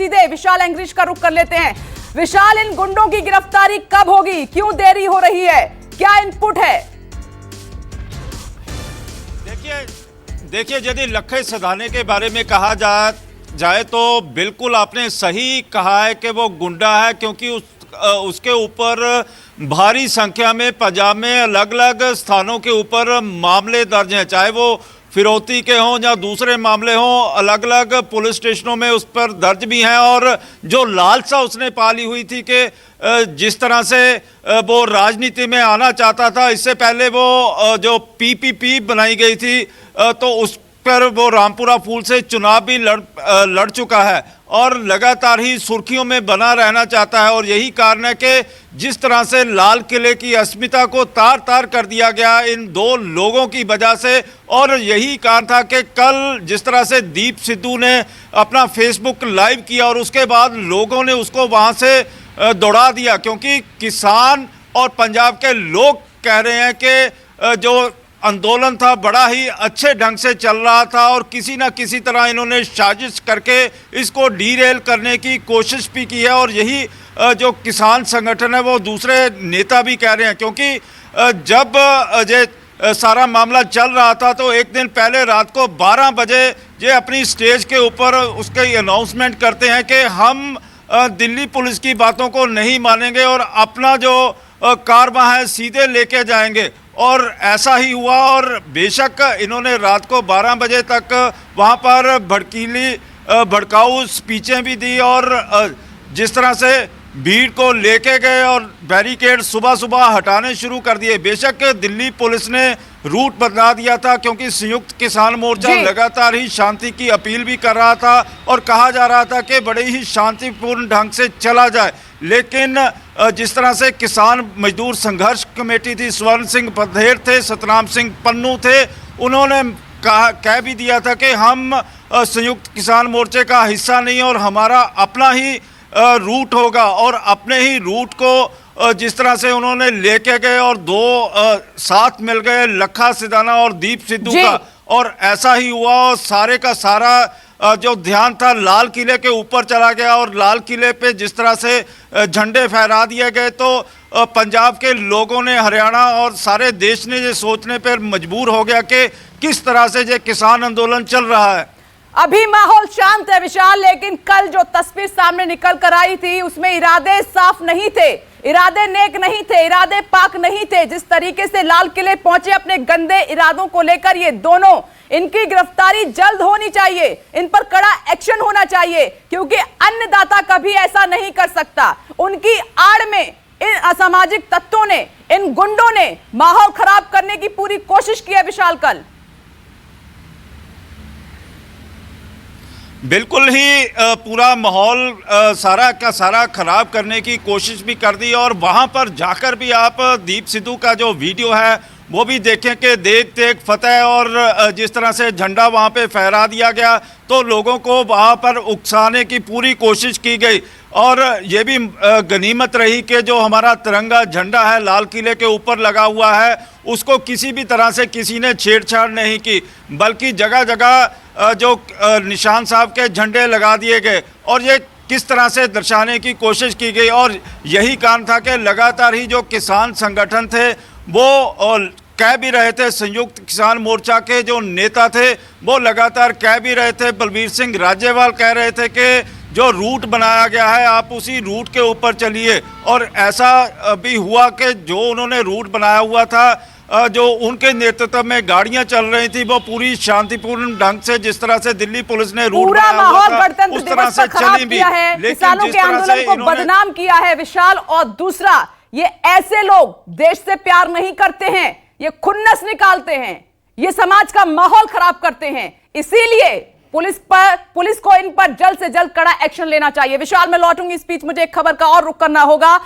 सीधे विशाल एंग्रीश का रुख कर लेते हैं। विशाल, इन गुंडों की गिरफ्तारी कब होगी, क्यों देरी हो रही है, क्या इनपुट है? देखिए यदि लखन सदाने के बारे में कहा जाए तो बिल्कुल आपने सही कहा है कि वो गुंडा है, क्योंकि उसके ऊपर भारी संख्या में पंजाब में अलग अलग स्थानों के ऊपर मामले दर्ज हैं, चाहे वो फिरौती के हों या दूसरे मामले हों, अलग अलग पुलिस स्टेशनों में उस पर दर्ज भी हैं। और जो लालसा उसने पाली हुई थी कि जिस तरह से वो राजनीति में आना चाहता था, इससे पहले वो जो पीपीपी बनाई गई थी तो उस पर वो रामपुरा फूल से चुनाव भी लड़ चुका है और लगातार ही सुर्खियों में बना रहना चाहता है। और यही कारण है कि जिस तरह से लाल किले की अस्मिता को तार तार कर दिया गया इन दो लोगों की वजह से, और यही कारण था कि कल जिस तरह से दीप सिद्धू ने अपना फेसबुक लाइव किया और उसके बाद लोगों ने उसको वहाँ से दौड़ा दिया, क्योंकि किसान और पंजाब के लोग कह रहे हैं कि जो आंदोलन था बड़ा ही अच्छे ढंग से चल रहा था और किसी ना किसी तरह इन्होंने साजिश करके इसको डीरेल करने की कोशिश भी की है। और यही जो किसान संगठन है वो दूसरे नेता भी कह रहे हैं, क्योंकि जब ये सारा मामला चल रहा था तो एक दिन पहले रात को 12 बजे ये अपनी स्टेज के ऊपर उसके अनाउंसमेंट करते हैं कि हम दिल्ली पुलिस की बातों को नहीं मानेंगे और अपना जो कारवां है सीधे लेके जाएंगे। और ऐसा ही हुआ और बेशक इन्होंने रात को 12 बजे तक वहाँ पर भड़काऊ स्पीचें भी दी और जिस तरह से भीड़ को लेके गए और बैरिकेड सुबह सुबह हटाने शुरू कर दिए। बेशक दिल्ली पुलिस ने रूट बदला दिया था, क्योंकि संयुक्त किसान मोर्चा लगातार ही शांति की अपील भी कर रहा था और कहा जा रहा था कि बड़े ही शांतिपूर्ण ढंग से चला जाए। लेकिन जिस तरह से किसान मजदूर संघर्ष कमेटी थी, स्वर्ण सिंह बघेल थे, सतनाम सिंह पन्नू थे, उन्होंने कह भी दिया था कि हम संयुक्त किसान मोर्चे का हिस्सा नहीं और हमारा अपना ही रूट होगा। और अपने ही रूट को जिस तरह से उन्होंने लेके गए और दो साथ मिल गए, लखन सदाना और दीप सिद्धू का, और ऐसा ही हुआ और सारे का सारा जो ध्यान था लाल किले के ऊपर चला गया और लाल किले पे जिस तरह से झंडे फहरा दिए गए तो पंजाब के लोगों ने, हरियाणा और सारे देश ने ये सोचने पर मजबूर हो गया कि किस तरह से ये किसान आंदोलन चल रहा है। अभी माहौल शांत है विशाल, लेकिन कल जो तस्वीर सामने निकल कर आई थी उसमें इरादे साफ नहीं थे, इरादे नेक नहीं थे, इरादे पाक नहीं थे। जिस तरीके से लाल किले पहुंचे अपने गंदे इरादों को लेकर ये दोनों, इनकी गिरफ्तारी जल्द होनी चाहिए, इन पर कड़ा एक्शन होना चाहिए, क्योंकि अन्नदाता कभी ऐसा नहीं कर सकता। उनकी आड़ में इन असामाजिक तत्वों ने, इन गुंडों ने माहौल खराब करने की पूरी कोशिश की है विशाल कल। बिल्कुल ही पूरा माहौल सारा का सारा खराब करने की कोशिश भी कर दी। और वहाँ पर जाकर भी आप दीप सिद्धू का जो वीडियो है वो भी देखें कि देख देख फतेह, और जिस तरह से झंडा वहाँ पे फहरा दिया गया तो लोगों को वहाँ पर उकसाने की पूरी कोशिश की गई। और ये भी गनीमत रही कि जो हमारा तिरंगा झंडा है लाल किले के ऊपर लगा हुआ है उसको किसी भी तरह से किसी ने छेड़छाड़ नहीं की, बल्कि जगह जगह जो निशान साहब के झंडे लगा दिए गए और ये किस तरह से दर्शाने की कोशिश की गई। और यही कारण था कि लगातार ही जो किसान संगठन थे वो कह भी रहे थे, संयुक्त किसान मोर्चा के जो नेता थे वो लगातार कह भी रहे थे, बलबीर सिंह राजेवाल कह रहे थे कि जो रूट बनाया गया है आप उसी रूट के ऊपर चलिए। और ऐसा भी हुआ कि जो उन्होंने रूट बनाया हुआ था, जो उनके नेतृत्व में गाड़ियां चल रही थी वो पूरी शांतिपूर्ण ढंग से, जिस तरह से दिल्ली पुलिस ने रूट बनाया हुआ था उस तरह से चली भी, किसानों के आंदोलन को बदनाम किया है विशाल। और दूसरा, ये ऐसे लोग देश से प्यार नहीं करते हैं, ये खुन्नस निकालते हैं, ये समाज का माहौल खराब करते हैं। इसीलिए पुलिस को इन पर जल्द से जल्द कड़ा एक्शन लेना चाहिए। विशाल, मैं लौटूंगी इस बीच, मुझे एक खबर का और रुख करना होगा।